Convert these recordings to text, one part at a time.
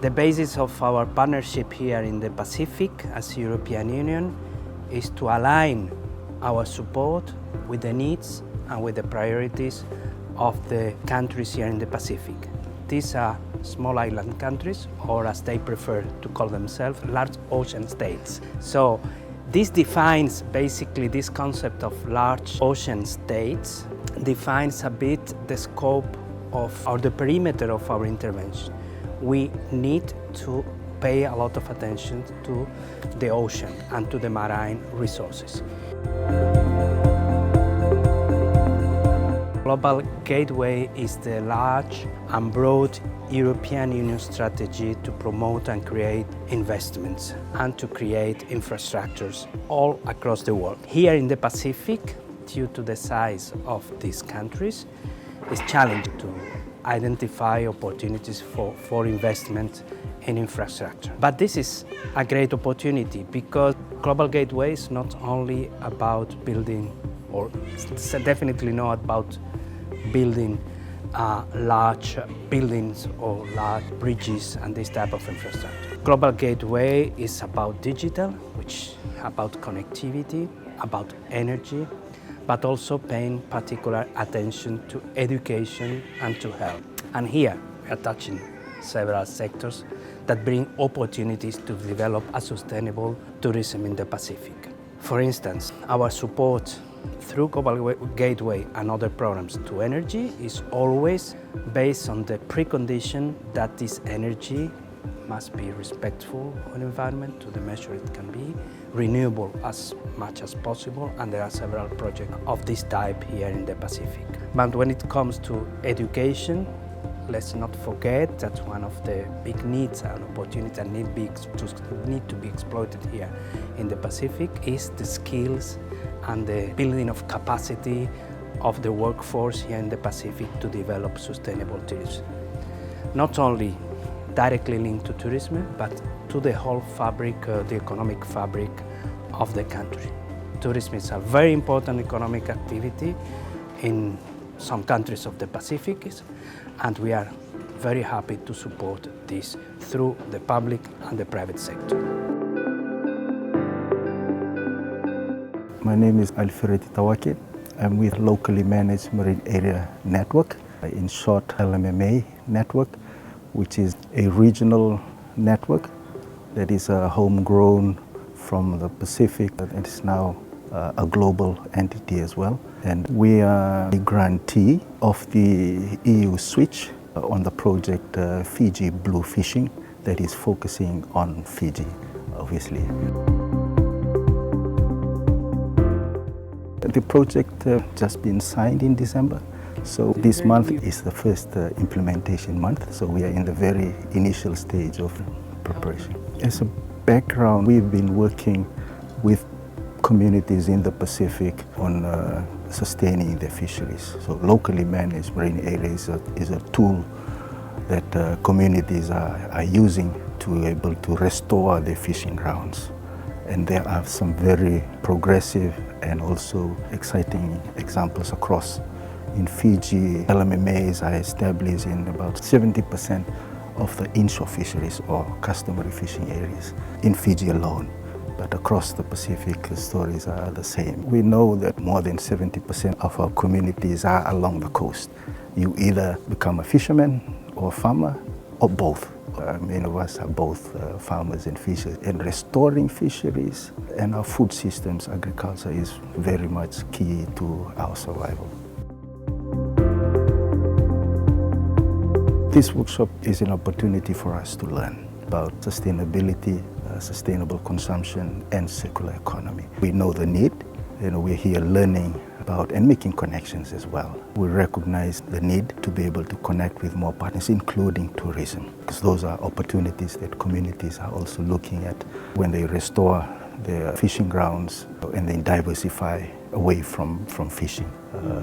The basis of our partnership here in the Pacific as European Union is to align our support with the needs and with the priorities of the countries here in the Pacific. These are small island countries, or as they prefer to call themselves, large ocean states. So this defines basically this concept of large ocean states, defines a bit the scope of, or the perimeter of our intervention. We need to pay a lot of attention to the ocean and to the marine resources. Global Gateway is the large and broad European Union strategy to promote and create investments and to create infrastructures all across the world. Here in the Pacific, due to the size of these countries, it's challenging to identify opportunities for investment in infrastructure. But this is a great opportunity because Global Gateway is not only about building, or it's definitely not about building large buildings or large bridges and this type of infrastructure. Global Gateway is about digital, which is about connectivity, about energy, but also paying particular attention to education and to health. And here we are touching several sectors that bring opportunities to develop a sustainable tourism in the Pacific. For instance, our support through Global Gateway and other programs to energy is always based on the precondition that this energy must be respectful of the environment to the measure it can be, renewable as much as possible, and there are several projects of this type here in the Pacific. But when it comes to education, let's not forget that one of the big needs and opportunities that need to be exploited here in the Pacific is the skills and the building of capacity of the workforce here in the Pacific to develop sustainable tourism. Not only directly linked to tourism, but to the whole fabric, the economic fabric of the country. Tourism is a very important economic activity in some countries of the Pacific, and we are very happy to support this through the public and the private sector. My name is Alfred Tawake. I'm with Locally Managed Marine Area Network, in short LMMA network, which is a regional network that is homegrown from the Pacific and is now a global entity as well. And we are the grantee of the EU switch on the project Fiji Blue Fishing that is focusing on Fiji, obviously. The project just been signed in December, so this month is the first implementation month, so we are in the very initial stage of preparation. As a background, we've been working with communities in the Pacific on sustaining their fisheries. So locally managed marine areas is a tool that communities are using to be able to restore their fishing grounds. And there are some very progressive and also exciting examples across. In Fiji, LMMAs are established in about 70% of the inshore fisheries or customary fishing areas in Fiji alone. But across the Pacific, the stories are the same. We know that more than 70% of our communities are along the coast. You either become a fisherman or a farmer or both. Many of us are both farmers and fishers. And restoring fisheries and our food systems, agriculture is very much key to our survival. This workshop is an opportunity for us to learn about sustainability, sustainable consumption, and circular economy. We know the need, we're here learning about and making connections as well. We recognize the need to be able to connect with more partners, including tourism, because those are opportunities that communities are also looking at when they restore their fishing grounds and then diversify away from fishing.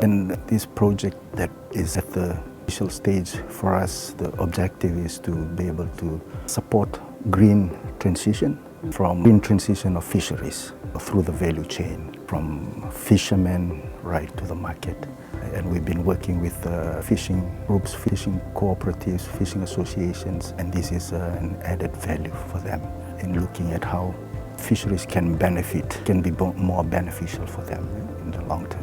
And this project that is at the initial stage for us, the objective is to be able to support green transition of fisheries through the value chain, from fishermen right to the market. And we've been working with fishing groups, fishing cooperatives, fishing associations, and this is an added value for them in looking at how fisheries can benefit, can be more beneficial for them in the long term.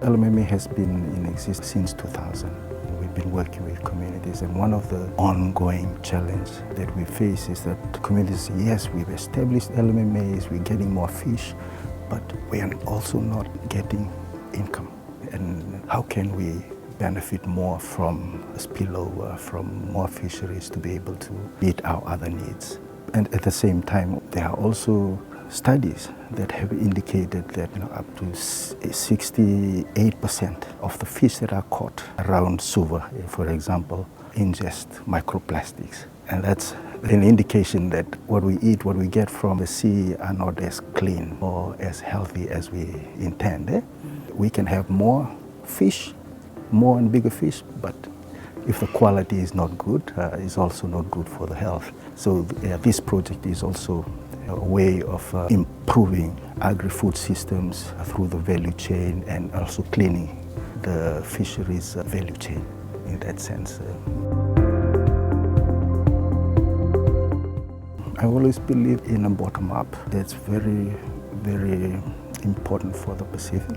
LMMA has been in existence since 2000. We've been working with communities, and one of the ongoing challenges that we face is that communities, yes, we've established LMMAs, we're getting more fish, but we are also not getting income. And how can we benefit more from a spillover, from more fisheries to be able to meet our other needs? And at the same time, there are also studies that have indicated that up to 68% of the fish that are caught around Suva, for example, ingest microplastics. And that's an indication that what we eat, what we get from the sea are not as clean or as healthy as we intend. We can have more fish, more and bigger fish, but if the quality is not good, it's also not good for the health. So this project is also a way of improving agri-food systems through the value chain and also cleaning the fisheries value chain in that sense. I always believe in a bottom-up. That's very, very important for the Pacific.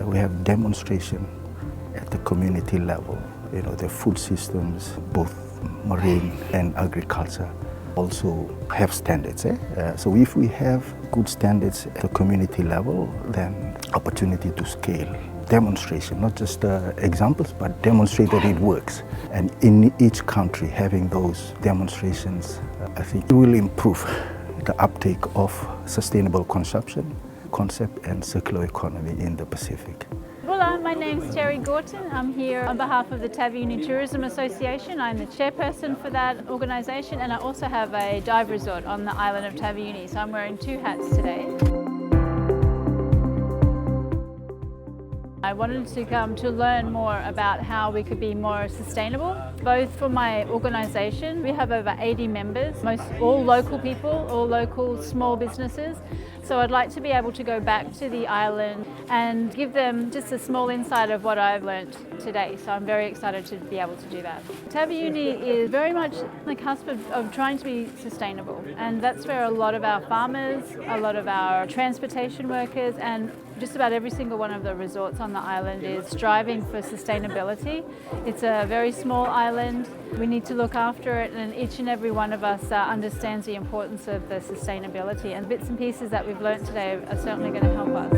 We have demonstration at the community level. The food systems, both marine and agriculture, also have standards. So if we have good standards at the community level, then opportunity to scale. Demonstration, not just examples, but demonstrate that it works. And in each country, having those demonstrations, I think it will improve the uptake of sustainable consumption concept and circular economy in the Pacific. Hola, my name's Terry Gorton. I'm here on behalf of the Taveuni Tourism Association. I'm the chairperson for that organisation, and I also have a dive resort on the island of Taveuni, so I'm wearing two hats today. I wanted to come to learn more about how we could be more sustainable, both for my organisation. We have over 80 members, all local people, all local small businesses. So I'd like to be able to go back to the island and give them just a small insight of what I've learnt today. So I'm very excited to be able to do that. Taveuni is very much on the cusp of trying to be sustainable, and that's where a lot of our farmers, a lot of our transportation workers, and just about every single one of the resorts on the island is striving for sustainability. It's a very small island. We need to look after it, and each and every one of us understands the importance of the sustainability, and bits and pieces that we've learnt today are certainly going to help us.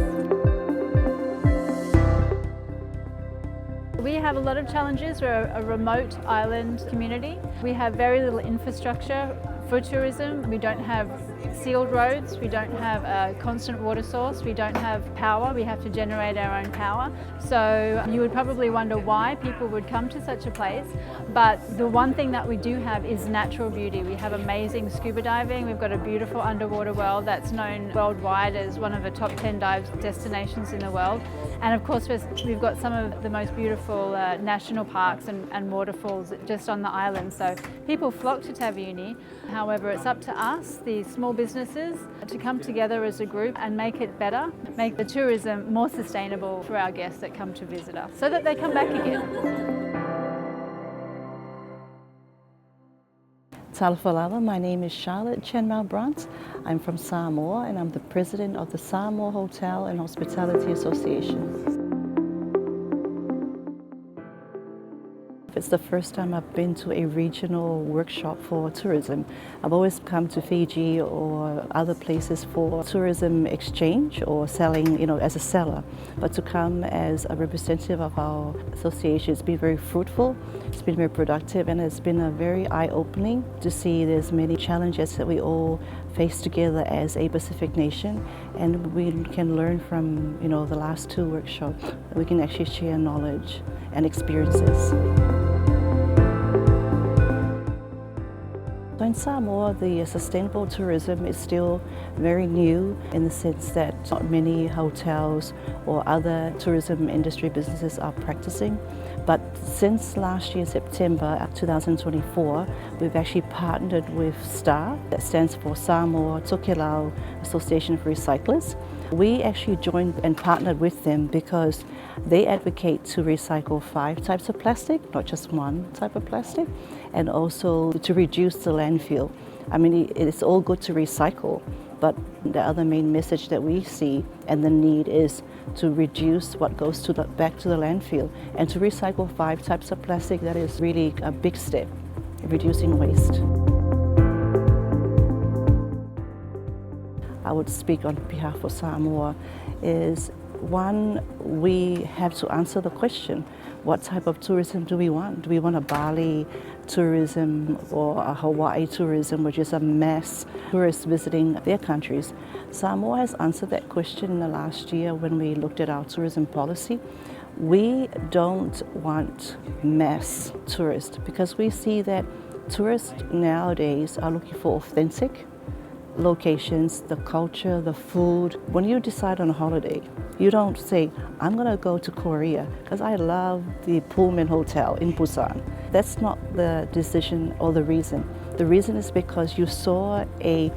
We have a lot of challenges. We're a remote island community. We have very little infrastructure for tourism. We don't have sealed roads, we don't have a constant water source, we don't have power, we have to generate our own power. So you would probably wonder why people would come to such a place, but the one thing that we do have is natural beauty. We have amazing scuba diving, we've got a beautiful underwater world that's known worldwide as one of the top 10 dive destinations in the world. And of course we've got some of the most beautiful national parks and waterfalls just on the island. So people flock to Taveuni. However, it's up to us, the small businesses, to come together as a group and make it better, make the tourism more sustainable for our guests that come to visit us, so that they come back again. Talafalava, my name is Charlotte Chenmal Brunt. I'm from Samoa, and I'm the president of the Samoa Hotel and Hospitality Association. It's the first time I've been to a regional workshop for tourism. I've always come to Fiji or other places for tourism exchange or selling, as a seller. But to come as a representative of our association, it's been very fruitful, it's been very productive, and it's been a very eye-opening to see there's many challenges that we all face together as a Pacific nation, and we can learn from, the last two workshops. We can actually share knowledge and experiences. So in Samoa, the sustainable tourism is still very new in the sense that not many hotels or other tourism industry businesses are practicing. But since last year, September 2024, we've actually partnered with STAR, that stands for Samoa Tokelau Association of Recyclers. We actually joined and partnered with them because they advocate to recycle 5 types of plastic, not just one type of plastic, and also to reduce the landfill. I mean, it's all good to recycle, but the other main message that we see and the need is to reduce what goes back to the landfill and to recycle 5 types of plastic. That is really a big step in reducing waste. I would speak on behalf of Samoa is, one, we have to answer the question, what type of tourism do we want? Do we want a Bali tourism or a Hawaii tourism, which is a mass tourists visiting their countries? Samoa has answered that question in the last year when we looked at our tourism policy. We don't want mass tourists because we see that tourists nowadays are looking for authentic locations, the culture, the food. When you decide on a holiday, you don't say, I'm going to go to Korea because I love the Pullman Hotel in Busan. That's not the decision or the reason. The reason is because you saw a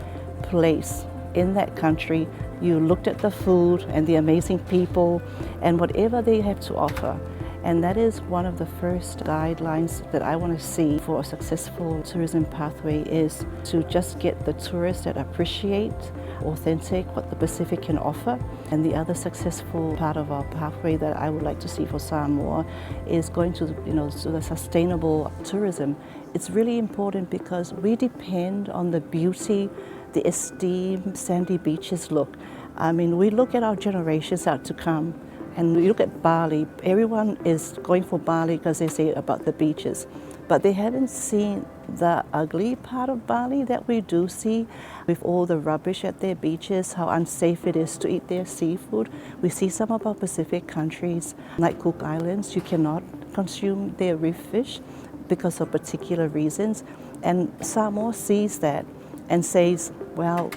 place in that country, you looked at the food and the amazing people and whatever they have to offer. And that is one of the first guidelines that I want to see for a successful tourism pathway, is to just get the tourists that appreciate authentic what the Pacific can offer. And the other successful part of our pathway that I would like to see for Samoa is going to, to the sustainable tourism. It's really important because we depend on the beauty, the esteemed sandy beaches look. I mean, we look at our generations out to come. And we look at Bali, everyone is going for Bali because they say about the beaches. But they haven't seen the ugly part of Bali that we do see with all the rubbish at their beaches, how unsafe it is to eat their seafood. We see some of our Pacific countries, like Cook Islands, you cannot consume their reef fish because of particular reasons. And Samoa sees that and says, well,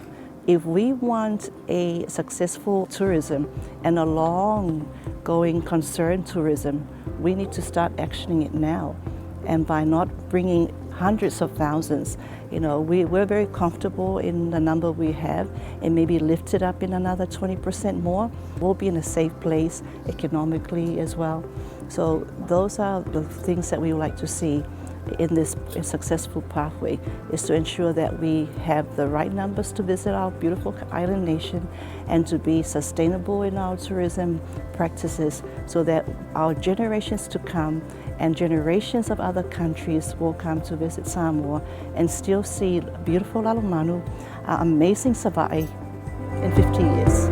if we want a successful tourism and a long-going concerned tourism, we need to start actioning it now. And by not bringing hundreds of thousands, we're very comfortable in the number we have, and maybe lift it up in another 20% more, we'll be in a safe place economically as well. So those are the things that we would like to see in this successful pathway, is to ensure that we have the right numbers to visit our beautiful island nation and to be sustainable in our tourism practices so that our generations to come and generations of other countries will come to visit Samoa and still see beautiful Lalomanu, amazing Sava'i in 50 years.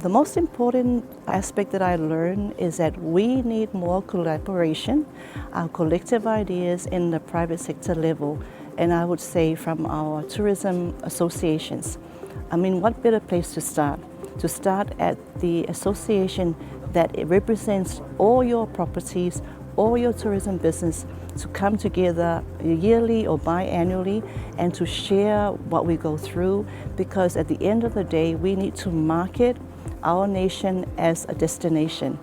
The most important aspect that I learned is that we need more collaboration, our collective ideas in the private sector level, and I would say from our tourism associations. I mean, what better place to start? To start at the association that it represents all your properties, all your tourism business, to come together yearly or biannually and to share what we go through, because at the end of the day, we need to market our nation as a destination.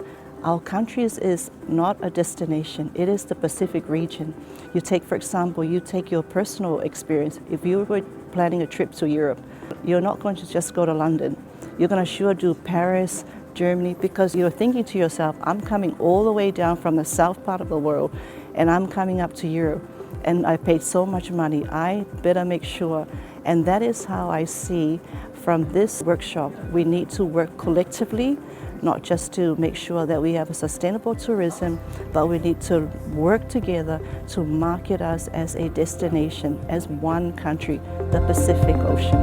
Our country is not a destination, it is the Pacific region. You take, for example, your personal experience. If you were planning a trip to Europe, you're not going to just go to London. You're going to sure do Paris, Germany, because you're thinking to yourself, I'm coming all the way down from the south part of the world and I'm coming up to Europe and I paid so much money, I better make sure. And that is how I see from this workshop, we need to work collectively, not just to make sure that we have a sustainable tourism, but we need to work together to market us as a destination, as one country, the Pacific Ocean.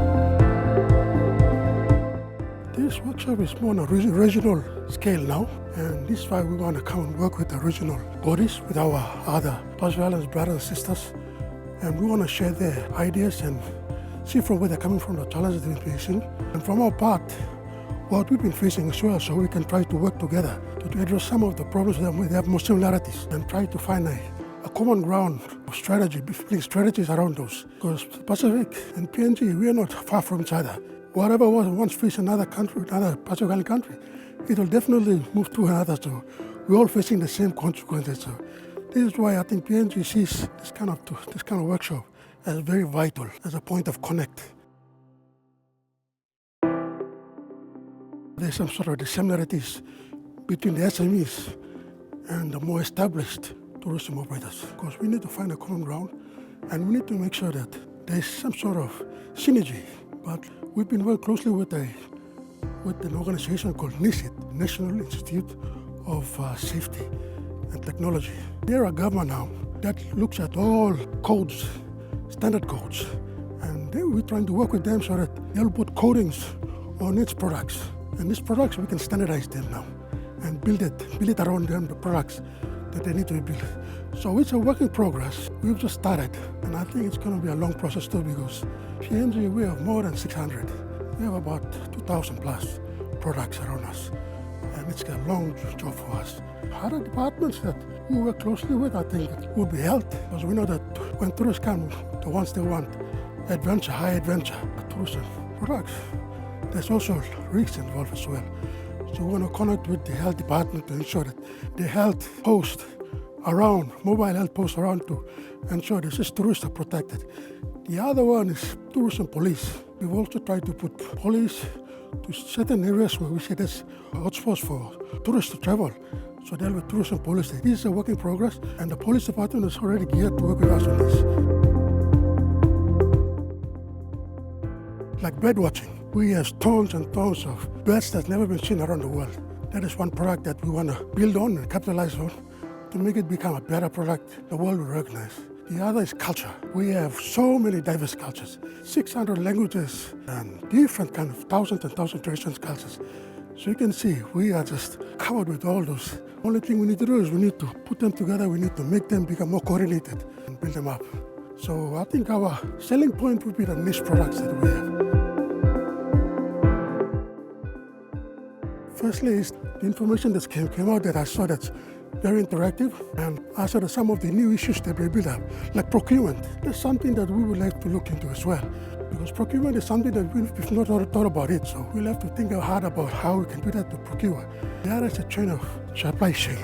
This workshop is more on a regional scale now, and this is why we want to come and work with the regional bodies, with our other Pacific Islands brothers and sisters, and we want to share their ideas and see from where they're coming from, the challenges they've been facing, and from our part, what we've been facing as well, so we can try to work together to address some of the problems that we have more similarities and try to find a common ground of strategy, building strategies around those. Because Pacific and PNG, we are not far from each other. Whatever was once facing another country, another Pacific Island country, it will definitely move to another. So we're all facing the same consequences. So this is why I think PNG sees this kind of workshop as very vital, as a point of connect. There's some sort of dissimilarities between the SMEs and the more established tourism operators, because we need to find a common ground and we need to make sure that there's some sort of synergy. But we've been working closely with an organization called NISIT, National Institute of Safety and Technology. They're a government now that looks at all codes, standard codes, and we're trying to work with them so that they'll put coatings on its products. And these products, we can standardize them now and build it around them, the products that they need to be built. So it's a work in progress. We've just started, and I think it's going to be a long process too, because PNG, we have more than 600. We have about 2,000 plus products around us, and it's a long job for us. Other departments that we work closely with, I think, would be health, because we know that when tourists come, the ones they want adventure, high adventure tourism products, there's also risks involved as well. So we want to connect with the health department to ensure that the health post around, mobile health posts around, to ensure that these tourists are protected. The other one is tourism police. We've also tried to put police to certain areas where we say there's hotspots for tourists to travel. So there'll be tourism police. This is a work in progress, and the police department is already geared to work with us on this. Like bird watching. We have tons and tons of birds that's never been seen around the world. That is one product that we want to build on and capitalize on to make it become a better product the world will recognize. The other is culture. We have so many diverse cultures, 600 languages and different kind of thousands and thousands of traditions, cultures. So you can see we are just covered with all those. Only thing we need to do is we need to put them together, we need to make them become more coordinated and build them up. So I think our selling point would be the niche products that we have. Firstly, is the information that came out that I saw that's very interactive, and I saw that some of the new issues that we built up, like procurement. That's something that we would like to look into as well, because procurement is something that we've not thought about it, so we'll have to think hard about how we can do that to procure. The other is a chain of supply chain.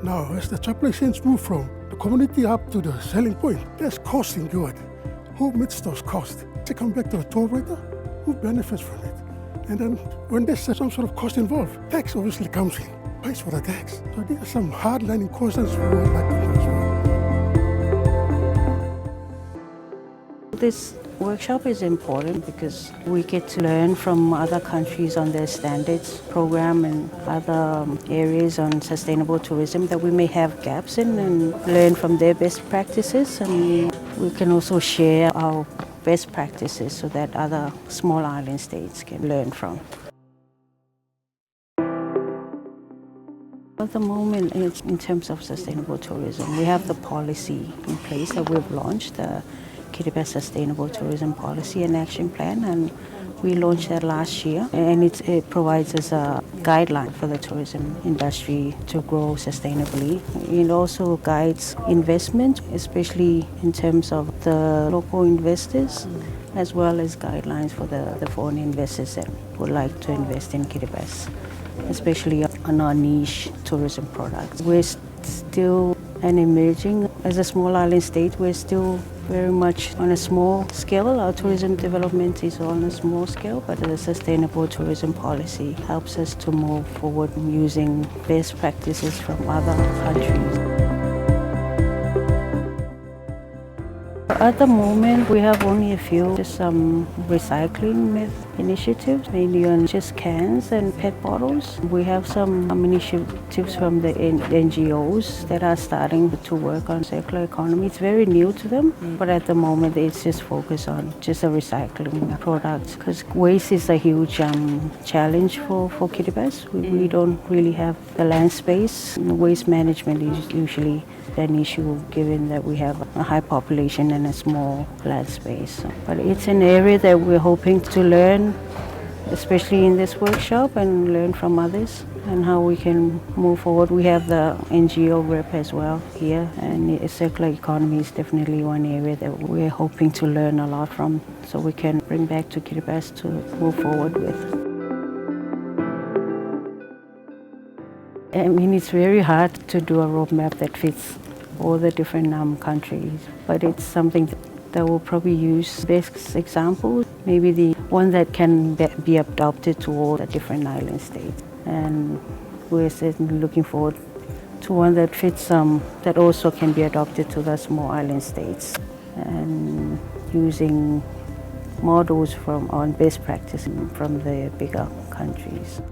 Now, as the supply chains move from the community up to the selling point, there's cost incurred. Who meets those costs? They come back to the tour operator, who benefits from it? And then when there's some sort of cost involved, tax obviously comes in, pays for the tax. So these are some hard-lining questions we would like to do as well. This workshop is important because we get to learn from other countries on their standards program and other areas on sustainable tourism that we may have gaps in, and learn from their best practices, and we can also share our best practices so that other small island states can learn from. At the moment, in terms of sustainable tourism, we have the policy in place that we've launched, the Kiribati Sustainable Tourism Policy and Action Plan, and we launched that last year, and it provides us a guideline for the tourism industry to grow sustainably. It also guides investment, especially in terms of the local investors, as well as guidelines for the foreign investors that would like to invest in Kiribati, especially on our niche tourism products. We're still an emerging, as a small island state, we're still very much on a small scale. Our tourism development is on a small scale, but the sustainable tourism policy helps us to move forward using best practices from other countries. At the moment, we have only a few, just some recycling initiatives, mainly on just cans and PET bottles. We have some initiatives from the NGOs that are starting to work on circular economy. It's very new to them, but at the moment it's just focused on just the recycling products, because waste is a huge challenge for Kiribati. We don't really have the land space. Waste management is usually an issue given that we have a high population and a small land space. But it's an area that we're hoping to learn, especially in this workshop, and learn from others and how we can move forward. We have the NGO rep as well here, and circular economy is definitely one area that we're hoping to learn a lot from, so we can bring back to Kiribati to move forward with. I mean, it's very hard to do a roadmap that fits all the different countries, but it's something that will probably use best example, maybe the one that can be adopted to all the different island states. And we're certainly looking forward to one that fits that also can be adopted to the small island states, and using models on best practice from the bigger countries.